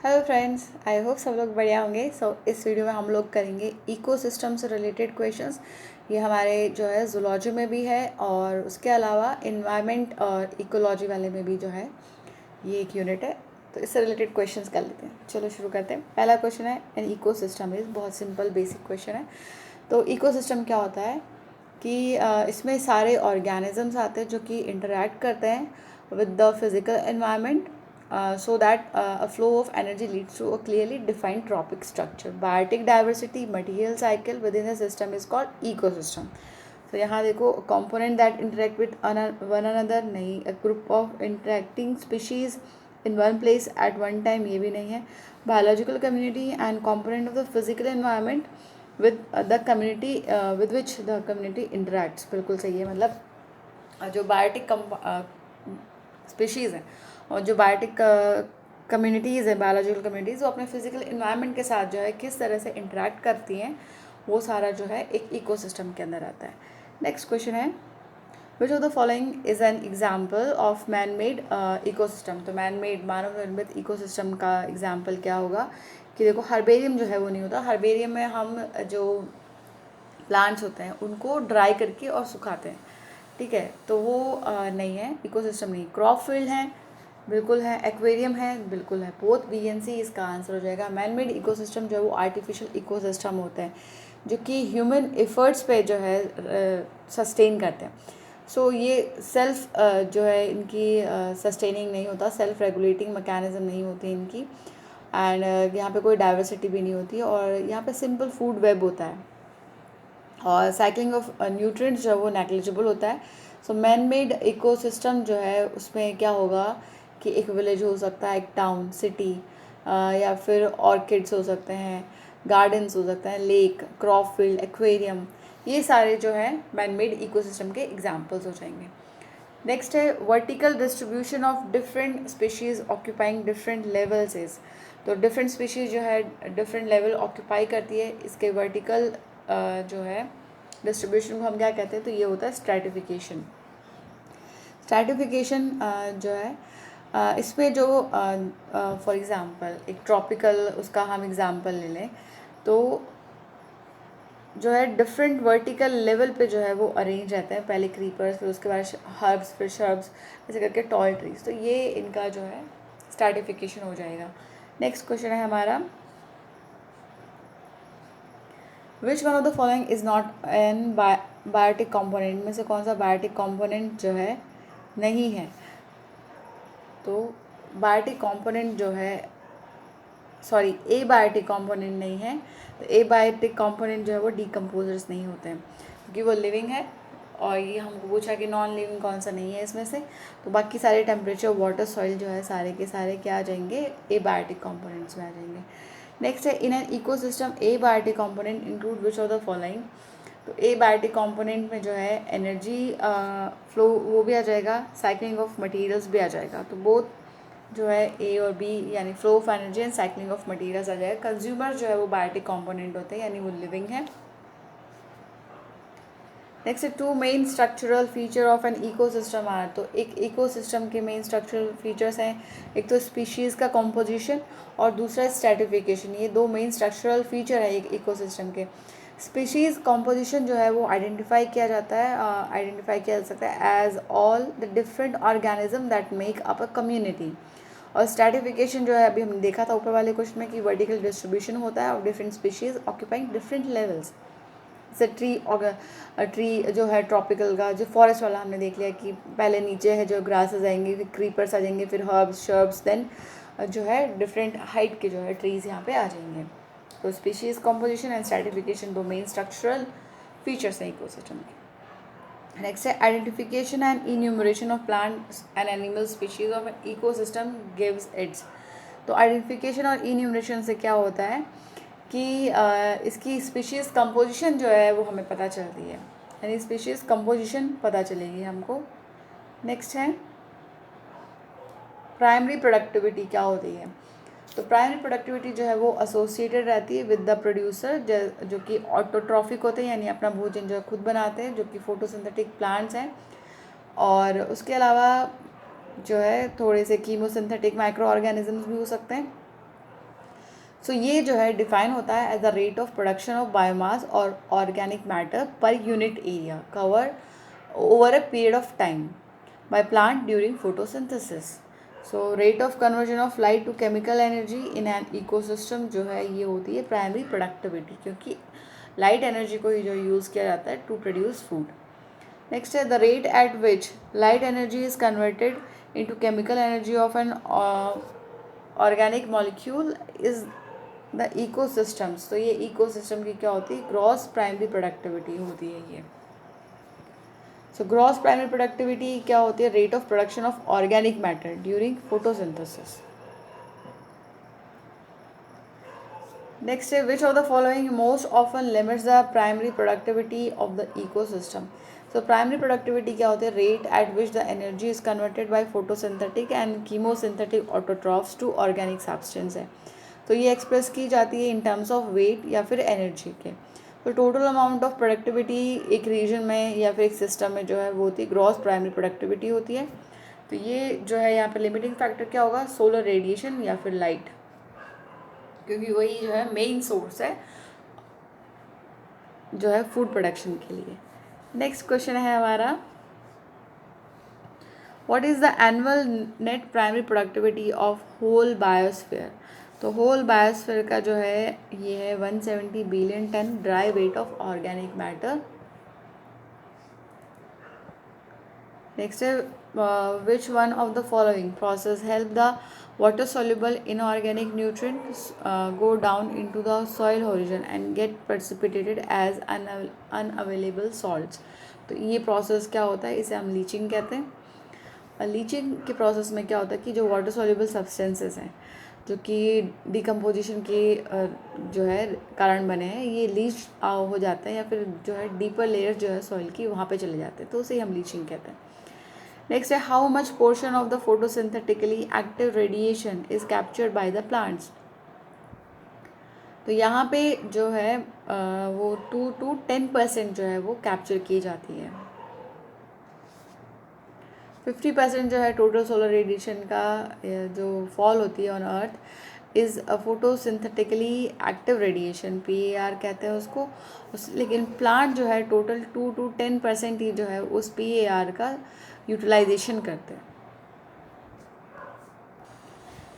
Hello friends, I hope सब लोग बढ़िया होंगे। इस वीडियो में हम लोग करेंगे इकोसिस्टम से रिलेटेड क्वेश्चंस। ये हमारे जो है जूलॉजी में भी है और उसके अलावा इन्वायरमेंट और इकोलॉजी वाले में भी जो है ये एक यूनिट है। तो इससे रिलेटेड क्वेश्चंस कर लेते हैं। चलो शुरू करते हैं। पहला क्वेश्चन है एन इकोसिस्टम इज़, बहुत सिंपल बेसिक क्वेश्चन है। तो इकोसिस्टम क्या होता है कि इसमें सारे ऑर्गेनिजम्स आते हैं जो कि इंटरैक्ट करते हैं with the physical environment so that a flow of energy leads to a clearly defined trophic structure. Biotic diversity material cycle within the system is called ecosystem. तो यहाँ देखो component that interact with one another नहीं, a group of interacting species in one place at one time ये भी नहीं है. Biological community and component of the physical environment with the community with which the community interacts. बिल्कुल सही है। मतलब जो बायोटिक स्पीशीज़ हैं और जो बायोटिक कम्युनिटीज़ हैं, बायोलॉजिकल कम्युनिटीज़, वो अपने फिजिकल इन्वायरमेंट के साथ जो है किस तरह से इंटरेक्ट करती हैं, वो सारा जो है एक इकोसिस्टम के अंदर आता है। नेक्स्ट क्वेश्चन है which of the following is an example of man made ecosystem. तो मैन मेड मानव निर्मित इकोसिस्टम का एग्जाम्पल क्या होगा कि देखो हर्बेरियम जो है वो नहीं होता। हर्बेरियम में हम जो प्लांट्स होते हैं उनको ड्राई करके और सुखाते हैं, ठीक है, तो वो नहीं है, इकोसिस्टम नहीं। क्रॉप फील्ड है, बिल्कुल है। एक्वेरियम है, बिल्कुल है। बोथ बी एंड सी इसका आंसर हो जाएगा। मैन मेड इकोसिस्टम जो है वो आर्टिफिशियल इकोसिस्टम होते हैं जो कि ह्यूमन एफर्ट्स पे जो है सस्टेन करते हैं। सो ये सेल्फ जो है इनकी सस्टेनिंग नहीं होता, सेल्फ रेगुलेटिंग मैकेनिज्म नहीं होती इनकी, एंड यहाँ पे कोई डाइवर्सिटी भी नहीं होती और यहाँ पे सिंपल फूड वेब होता है और साइकिलिंग ऑफ न्यूट्रिएंट्स जो है वो नेग्लिजिबल होता है। सो मैन मेड इकोसिस्टम जो है उसमें क्या होगा कि एक विलेज हो सकता है, एक टाउन, सिटी, या फिर ऑर्किड्स हो सकते हैं, गार्डन्स हो सकते हैं, लेक, क्रॉप फील्ड, एक्वेरियम, ये सारे जो है मैन मेड इकोसिस्टम के एग्जाम्पल्स हो जाएंगे। नेक्स्ट है vertical distribution of different species occupying different levels is. तो डिफरेंट स्पीशीज़ जो है डिफरेंट लेवल ऑक्यूपाई करती है, इसके वर्टिकल जो है डिस्ट्रीब्यूशन को हम क्या कहते हैं, तो ये होता है स्ट्रैटिफिकेशन। स्ट्रैटिफिकेशन जो है इसमें जो फॉर एग्ज़ाम्पल एक ट्रॉपिकल उसका हम एग्ज़ाम्पल ले लें तो जो है डिफरेंट वर्टिकल लेवल पे जो है वो अरेंज रहते हैं, पहले क्रीपर्स, फिर उसके बाद हर्ब्स, फिर शर्ब्स, ऐसे करके टॉल ट्रीज। तो ये इनका जो है स्ट्रैटिफिकेशन हो जाएगा। नेक्स्ट क्वेश्चन है हमारा which one of the following is not an biotic component. में से कौन सा बायोटिक कॉम्पोनेंट जो है नहीं है। तो बायोटिक कॉम्पोनेंट जो है सॉरी ए बायोटिक कॉम्पोनेंट नहीं है। तो ए बायोटिक कॉम्पोनेंट जो है वो डीकम्पोजर्स नहीं होते हैं क्योंकि वो लिविंग है और ये हमको पूछा कि नॉन लिविंग कौन सा नहीं है इसमें से। तो बाकी सारे टेम्परेचर, वाटर, सॉइल जो है सारे के सारे क्या आ जाएंगे, ए बायोटिक कॉम्पोनेंट्स में आ जाएंगे। नेक्स्ट है in an ecosystem abiotic component include which of the following. तो ए बायोटिक कॉम्पोनेंट में जो है एनर्जी फ्लो वो भी आ जाएगा, साइक्लिंग ऑफ मटेरियल्स भी आ जाएगा। तो बोथ जो है ए और बी यानी flow of energy and cycling of materials आ जाएगा। कंज्यूमर जो है वो बायोटिक कंपोनेंट होते हैं यानी वो लिविंग है। Next two main structural feature of an ecosystem are. तो एक इकोसिस्टम के मेन स्ट्रक्चरल फीचर्स हैं, एक तो स्पीशीज़ का कॉम्पोजिशन और दूसरा स्ट्रैटिफिकेशन। ये दो मेन स्ट्रक्चरल फीचर है एक इकोसिस्टम के। स्पीशीज़ कॉम्पोजिशन जो है वो आइडेंटिफाई किया जाता है, आइडेंटिफाई किया जा सकता है as all the different organism that make up a community. और स्ट्रैटिफिकेशन जो है अभी हमने देखा था ऊपर वाले क्वेश्चन में कि वर्टिकल डिस्ट्रीब्यूशन होता है of different species occupying different levels. जैसे ट्री जो है ट्रॉपिकल का, जो फॉरेस्ट वाला हमने देख लिया कि पहले नीचे है जो ग्रासेस आएंगे, फिर क्रीपर्स आ जाएंगे, फिर हर्ब्स, शर्ब्स, देन जो है डिफरेंट हाइट के जो है ट्रीज़ यहाँ पे आ जाएंगे। तो स्पीशीज़ कॉम्पोजिशन एंड स्ट्रैटिफिकेशन दो मेन स्ट्रक्चरल फीचर्स हैं इकोसिस्टम के। नेक्स्ट है identification and enumeration of plants and animal species of an ecosystem gives it's. तो आइडेंटिफिकेशन और इन्यूमरेशन से क्या होता है कि इसकी स्पीशीज़ कंपोजिशन जो है वो हमें पता चलती है, यानी स्पीशीज़ कंपोजिशन पता चलेगी हमको। नेक्स्ट है प्राइमरी प्रोडक्टिविटी क्या होती है। तो प्राइमरी प्रोडक्टिविटी जो है वो एसोसिएटेड रहती है विद द प्रोड्यूसर जो कि ऑटोट्रॉफिक होते हैं यानी अपना भोजन जो है खुद बनाते हैं, जो कि फोटोसिंथेटिक प्लांट्स हैं। और उसके अलावा जो है थोड़े से कीमोसिंथेटिक माइक्रो ऑर्गेनिजम्स भी हो सकते हैं। सो ये जो है डिफाइन होता है as the rate of production of biomass और organic matter per unit area cover over a period of time by plant during photosynthesis. So rate of conversion of light to chemical energy in an ecosystem जो है ये होती है primary productivity, क्योंकि light energy को ही जो use किया जाता है टू प्रोड्यूस फूड। नेक्स्ट है the rate at which light energy is converted into chemical energy of an organic molecule is the ecosystems. तो ये इकोसिस्टम की क्या होती है, ग्रॉस प्राइमरी प्रोडक्टिविटी होती है ये। सो ग्रॉस प्राइमरी प्रोडक्टिविटी क्या होती है, rate of production of organic matter during photosynthesis. Next है which of the following most often limits the primary productivity of the ecosystem. So primary productivity क्या होती है, rate at which the energy is converted by photosynthetic and chemosynthetic autotrophs to organic substance है। तो ये express की जाती है in terms of weight या फिर एनर्जी के। तो टोटल अमाउंट ऑफ प्रोडक्टिविटी एक रीजन में या फिर एक सिस्टम में जो है वो होती है ग्रॉस प्राइमरी प्रोडक्टिविटी होती है। तो ये जो है यहाँ पे लिमिटिंग फैक्टर क्या होगा, सोलर रेडिएशन या फिर लाइट, क्योंकि वही जो है मेन सोर्स है जो है फूड प्रोडक्शन के लिए। नेक्स्ट क्वेश्चन है हमारा, what is the annual net primary productivity of whole biosphere. तो होल बायोस्फीयर का जो है ये है 170 billion ton dry weight of organic matter. Next है which one of the following process help the water soluble inorganic nutrients go down into the soil horizon and get precipitated as unavailable salts। तो ये process क्या होता है, इसे हम leaching कहते हैं। लीचिंग के प्रोसेस में क्या होता है कि जो वाटर सॉल्युबल सब्सटेंसेस हैं जो कि डिकम्पोजिशन के जो है कारण बने हैं, ये लीच हो जाते हैं या फिर जो है डीपर लेयर जो है सॉइल की वहाँ पे चले जाते हैं, तो उसे हम लीचिंग कहते हैं। नेक्स्ट है how much portion of the photosynthetically active radiation is captured by the plants. तो यहाँ पे जो है वो 2 to 10% जो है वो कैप्चर की जाती है। 50% जो है टोटल सोलर रेडिएशन का जो फॉल होती है on earth is a photosynthetically active radiation, PAR कहते हैं उसको। लेकिन प्लांट जो है टोटल 2 to 10% ही जो है उस PAR का यूटिलाइजेशन करते हैं।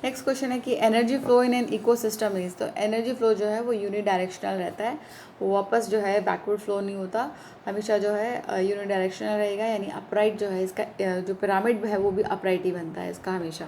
नेक्स्ट क्वेश्चन है कि energy flow in an ecosystem is. तो एनर्जी फ्लो जो है वो यूनिडायरेक्शनल रहता है, वो वापस जो है बैकवर्ड फ्लो नहीं होता, हमेशा जो है यूनिडायरेक्शनल रहेगा, यानी अपराइट जो है इसका जो पिरामिड है वो भी अपराइट ही बनता है इसका हमेशा।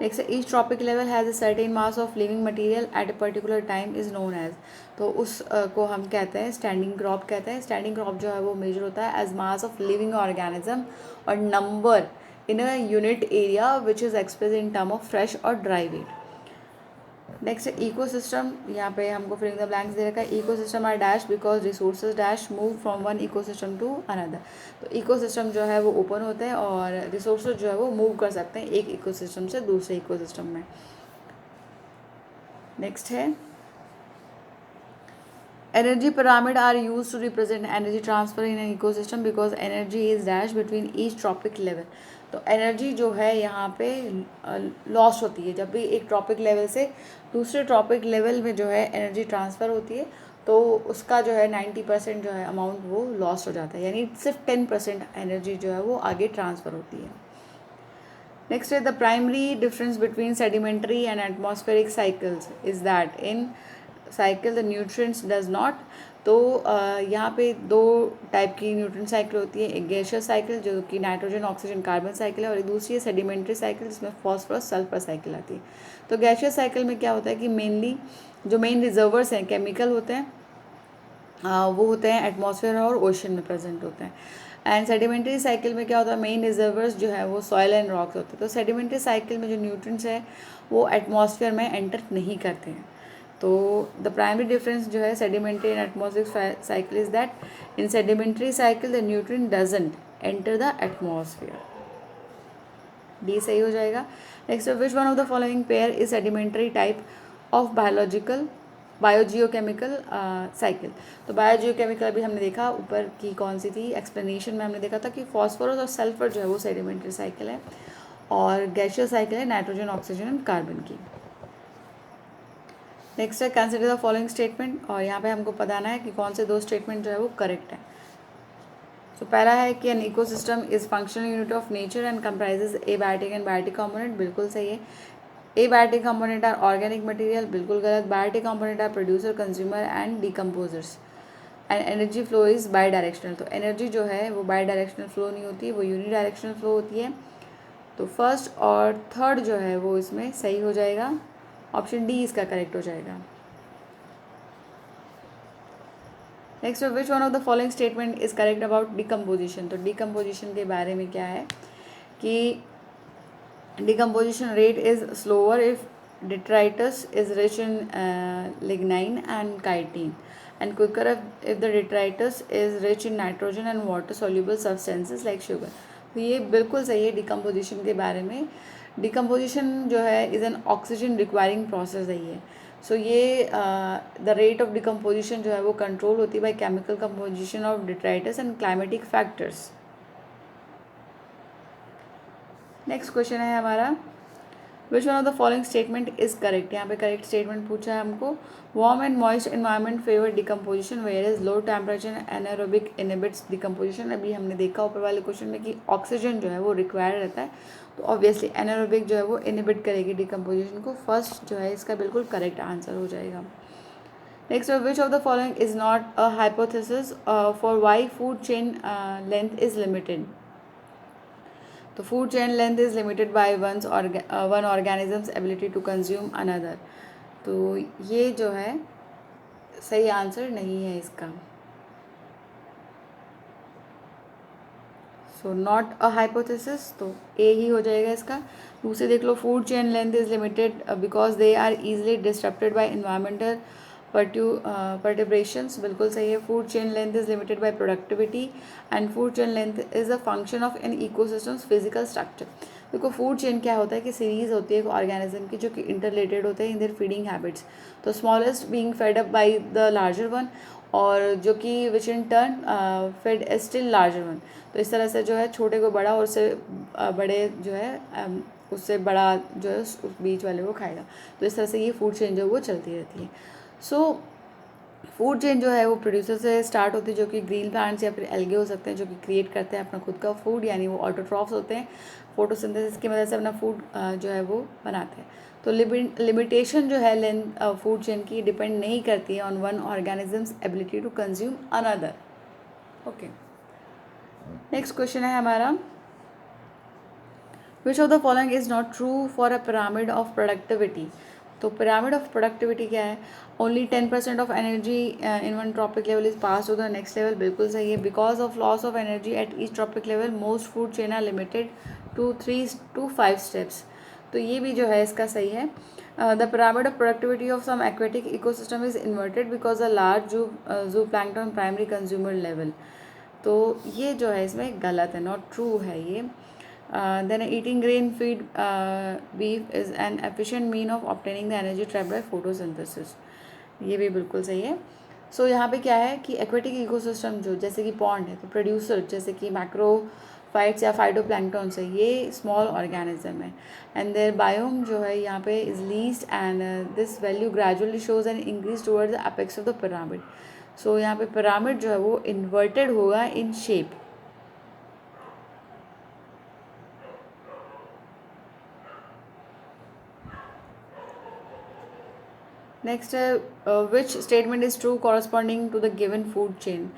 नेक्स्ट है each trophic level has a certain mass of living material at a particular time is known as. तो उस को हम कहते हैं स्टैंडिंग क्रॉप कहते हैं। स्टैंडिंग क्रॉप जो है वो मेजर होता है as mass of living organism और number in a unit area which is expressed in term of fresh और dry weight। नेक्स्ट है इकोसिस्टम, यहाँ पे हमको फिलिंग द ब्लैंक्स दे रखा है। Ecosystem are dash because resources dash move from one ecosystem to another. तो ecosystem जो है वो ओपन होते हैं और रिसोर्सेज जो है वो मूव कर सकते हैं एक इकोसिस्टम से दूसरे इकोसिस्टम में। नेक्स्ट है energy pyramid are used to represent energy transfer in an ecosystem because energy is dash between each tropic level। तो एनर्जी जो है यहाँ पे लॉस होती है जब भी एक ट्रॉपिक लेवल से दूसरे ट्रॉपिक लेवल में जो है एनर्जी ट्रांसफ़र होती है, तो उसका जो है 90% जो है अमाउंट वो लॉस हो जाता है, यानी सिर्फ 10% एनर्जी जो है वो आगे ट्रांसफ़र होती है। नेक्स्ट है the primary difference between sedimentary and atmospheric cycles is that in cycle the nutrients does not. तो यहाँ पे दो टाइप की न्यूट्रिएंट साइकिल होती है, एक गैसियस साइकिल जो कि नाइट्रोजन ऑक्सीजन कार्बन साइकिल है, और एक दूसरी है सेडिमेंट्री साइकिल जिसमें फॉस्फोरस सल्फर साइकिल आती है। तो गैसियस साइकिल में क्या होता है कि मेनली जो मेन रिजर्वर्स हैं केमिकल होते हैं, वो होते हैं एटमॉस्फेयर और ओशन में प्रेजेंट होते हैं। एंड सेडिमेंट्री साइकिल में क्या होता है, मेन रिजर्वर्स जो है वो सॉइल एंड रॉक्स होते हैं। तो सेडिमेंट्री साइकिल में जो न्यूट्रिएंट्स है वो एटमॉस्फेयर में एंटर नहीं करते हैं। तो द प्राइमरी डिफरेंस जो है sedimentary and atmospheric cycle is that in sedimentary cycle the nutrient doesn't enter the atmosphere. D सही हो जाएगा। Next which one of the following pair is sedimentary type of biogeochemical cycle. तो biogeochemical भी हमने देखा ऊपर की कौन सी थी, एक्सप्लेनेशन में हमने देखा था कि फॉस्फोरस और सल्फर जो है वो सेडिमेंट्री साइकिल है, और गैसियस साइकिल है नाइट्रोजन ऑक्सीजन एंड कार्बन की। नेक्स्ट है कंसिडर द फॉलोइंग स्टेटमेंट, और यहाँ पे हमको बताना है कि कौन से दो स्टेटमेंट जो है वो करेक्ट है। तो पहला है कि an ecosystem is functional unit of nature and comprises abiotic and biotic component, बिल्कुल सही है। Abiotic component are organic material, बिल्कुल गलत। Biotic component are producer, consumer and decomposers. And energy flow is bidirectional, तो energy जो है वो by directional flow नहीं होती, वो यूनी डायरेक्शनल फ्लो होती है। तो फर्स्ट और थर्ड जो है वो इसमें सही हो जाएगा, ऑप्शन डी इसका करेक्ट हो जाएगा। Next, which one of the following statement is correct about decomposition, तो डिकम्पोजिशन के बारे में क्या है कि decomposition rate is slower if detritus is rich in lignin and chitin, and quicker if the detritus is rich in nitrogen and water soluble substances like sugar। तो ये बिल्कुल सही है डिकम्पोजिशन के बारे में। डिकम्पोजिशन जो है is an oxygen requiring process है ये। सो ये द रेट ऑफ डिकम्पोजिशन जो है वो कंट्रोल होती है by chemical composition of detritus and climatic factors. Next question है हमारा, which one of the following statement is correct. यहाँ पे करेक्ट स्टेटमेंट पूछा है हमको, warm and moist environment favour decomposition where is low temperature anaerobic inhibits decomposition. अभी हमने देखा ऊपर वाले क्वेश्चन में कि ऑक्सीजन जो है वो रिक्वायर्ड रहता है, तो ऑब्वियसली एनारोबिक जो है वो इनहिबिट करेगी डिकम्पोजिशन को। फर्स्ट जो है इसका बिल्कुल करेक्ट आंसर हो जाएगा। Next, which of the following is not a hypothesis for why food chain length is limited. तो food chain length is limited by one organisms ability to consume another. तो ये जो है सही आंसर नहीं है इसका। सो नॉट अ हाइपोथेसिस, तो ए ही हो जाएगा इसका। दूसरे देख लो, food chain length is limited because they are easily disturbed by environmental perturbations, बिल्कुल सही है। Food chain length is limited by productivity and food chain length is a function of an ecosystems physical structure. देखो food chain क्या होता है कि series होती है ऑर्गेनिज्म की जो कि इंटरलेटेड होते हैं इन देयर फीडिंग हैबिट्स। तो smallest being fed up by the larger one, और जो कि which in turn fed still larger one. तो इस तरह से जो है छोटे को बड़ा और उससे बड़े जो है उससे बड़ा जो है उस बीच वाले को खाएगा। तो इस तरह से ये फूड चेन जो है वो चलती रहती है। सो फूड चेन जो है वो प्रोड्यूसर से स्टार्ट होती है, जो कि ग्रीन प्लांट्स या फिर एल्गे हो सकते हैं, जो कि क्रिएट करते हैं अपना खुद का फूड, यानी वो ऑटोट्रॉफ्स होते हैं, फोटोसिंथेसिस की मदद से अपना फूड जो है वो बनाते हैं। तो लिमिटेशन जो है लेंथ फूड चेन की डिपेंड नहीं करती है on one organisms ability to consume another. Okay, next question है हमारा, which of the following is not true for a pyramid of productivity. तो पिरामिड ऑफ प्रोडक्टिविटी क्या है, only 10% of energy in one trophic level is pass to the next level, बिल्कुल सही है। Because of loss of energy at each trophic level most food chain are limited to 3 to 5 steps. तो ये भी जो है इसका सही है। The pyramid of productivity of some aquatic ecosystem is inverted because a large zooplankton primary consumer level. तो ये जो है इसमें गलत है, नॉट ट्रू है ये। Then eating grain feed beef is an efficient mean of obtaining the energy trapped by photosynthesis। ये भी बिल्कुल सही है। सो यहाँ पे क्या है कि एक्वेटिक इकोसिस्टम जो जैसे कि पॉन्ड है, तो प्रोड्यूसर जैसे कि मैक्रोफाइट्स या फाइटोप्लैंक्टन्स है, ये स्मॉल ऑर्गेनिज्म है, एंड देयर बायोम जो है यहाँ पे is least, and this value gradually shows an increase towards the apex of the pyramid. So यहाँ पे पिरामिड जो है वो इन्वर्टेड होगा इन शेप। नेक्स्ट है, which statement is true corresponding to the given food chain.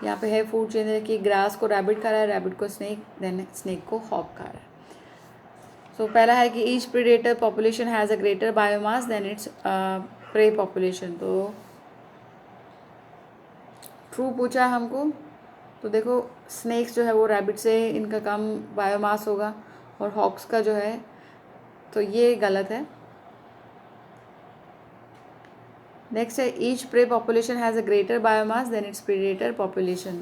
यहाँ पे है फूड चेन है कि ग्रास को रैबिट खा रहा है, रैबिट को स्नेक, देन स्नेक को हॉक खा रहा है। सो पहला है कि each predator population has a greater biomass than its prey population. तो ट्रू पूछा है हमको। तो देखो स्नेक्स जो है वो रैबिट से इनका कम बायोमास होगा, और हॉक्स का जो है तो ये गलत है। नेक्स्ट है each prey population has a greater biomass than its predator population.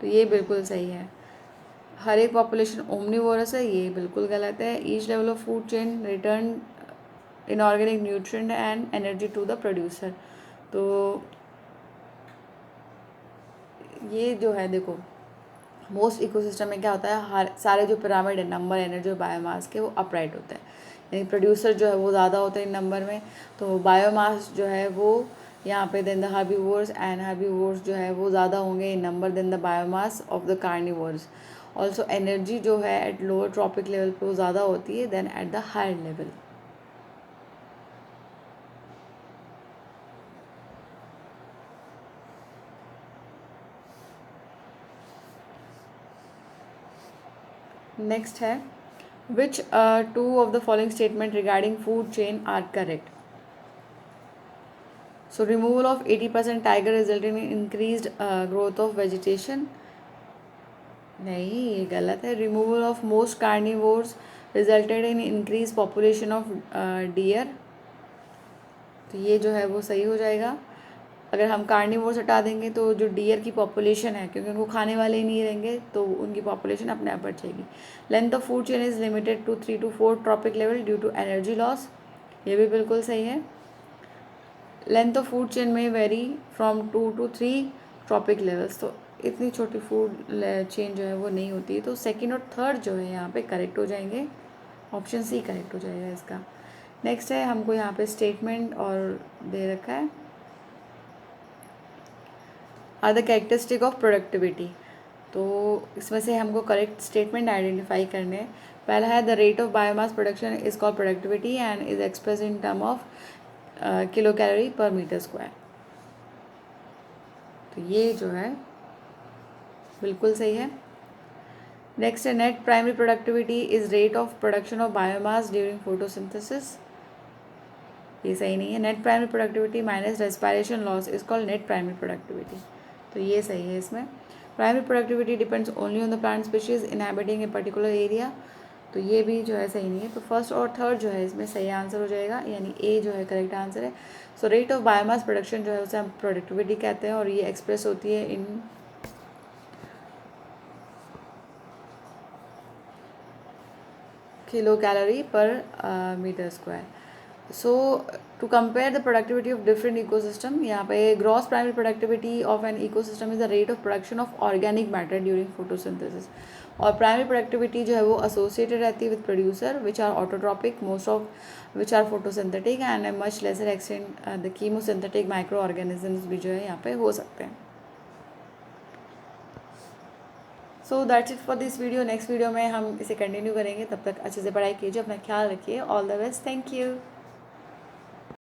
तो ये बिल्कुल सही है। हर एक पॉपुलेशन ओमनीवोरस है, ये बिल्कुल गलत है। Each level of food chain return inorganic nutrient and energy to the producer. तो ये जो है देखो मोस्ट इकोसिस्टम में क्या होता है, हर सारे जो पिरामिड है नंबर एनर्जी और बायोमास के वो अपराइट होते हैं, यानी प्रोड्यूसर जो है वो ज़्यादा होते हैं इन नंबर में, तो बायोमास जो है वो यहाँ पे then the herbivores and herbivores जो है वो ज़्यादा होंगे in number than the biomass of the carnivores. Also energy जो है एट लोअर ट्रॉपिक लेवल पे वो ज़्यादा होती है than at the higher level. Next है which two of the following statement regarding food chain are correct. So removal of 80% tiger resulting in increased growth of vegetation, नहीं ये गलत है। Removal of most carnivores resulted in increase population of deer, तो ये जो है वो सही हो जाएगा। अगर हम कार्निवोर्स हटा देंगे तो जो डियर की पॉपुलेशन है, क्योंकि उनको खाने वाले ही नहीं रहेंगे तो उनकी पॉपुलेशन अपने आप बढ़ जाएगी। Length of food chain is limited to 3 to 4 trophic level due to energy loss, ये भी बिल्कुल सही है। लेंथ ऑफ फूड चेन में vary from 2 to 3 trophic levels, तो इतनी छोटी फूड चेन जो है वो नहीं होती है, तो सेकेंड और थर्ड जो है यहाँ पे करेक्ट हो जाएंगे, ऑप्शन सी करेक्ट हो जाएगा इसका। नेक्स्ट है हमको यहाँ पे स्टेटमेंट और दे रखा है are the characteristic of productivity, तो इसमें से हमको करेक्ट स्टेटमेंट आइडेंटिफाई करने हैं। पहला है the rate of biomass production is called productivity and is express in term of kilo calorie per metre square, तो ये जो है बिल्कुल सही है। नेक्स्ट है net primary productivity is rate of production of biomass during photosynthesis, ये सही नहीं है। Net primary productivity minus respiration loss is called net primary productivity, तो ये सही है इसमें। Primary productivity depends only on the plant species inhabiting a particular area, तो ये भी जो है सही नहीं है। तो फर्स्ट और थर्ड जो है इसमें सही आंसर हो जाएगा, यानी ए जो है करेक्ट आंसर है। सो रेट ऑफ बायोमास प्रोडक्शन जो है उसे हम प्रोडक्टिविटी कहते हैं और ये एक्सप्रेस होती है in kilocalorie per metre square. So to compare the productivity of different ecosystem, यहाँ पे gross primary productivity of an ecosystem is the rate of production of organic matter during photosynthesis, और primary productivity जो है वो associated रहती है with producer which are autotrophic most of which are photosynthetic and much lesser extent the chemosynthetic microorganisms भी जो है यहाँ पे हो सकते हैं। So that's it for this video. Next video में हम इसे कंटिन्यू करेंगे, तब तक अच्छे से पढ़ाई कीजिए, अपना ख्याल रखिए। All the best, thank you.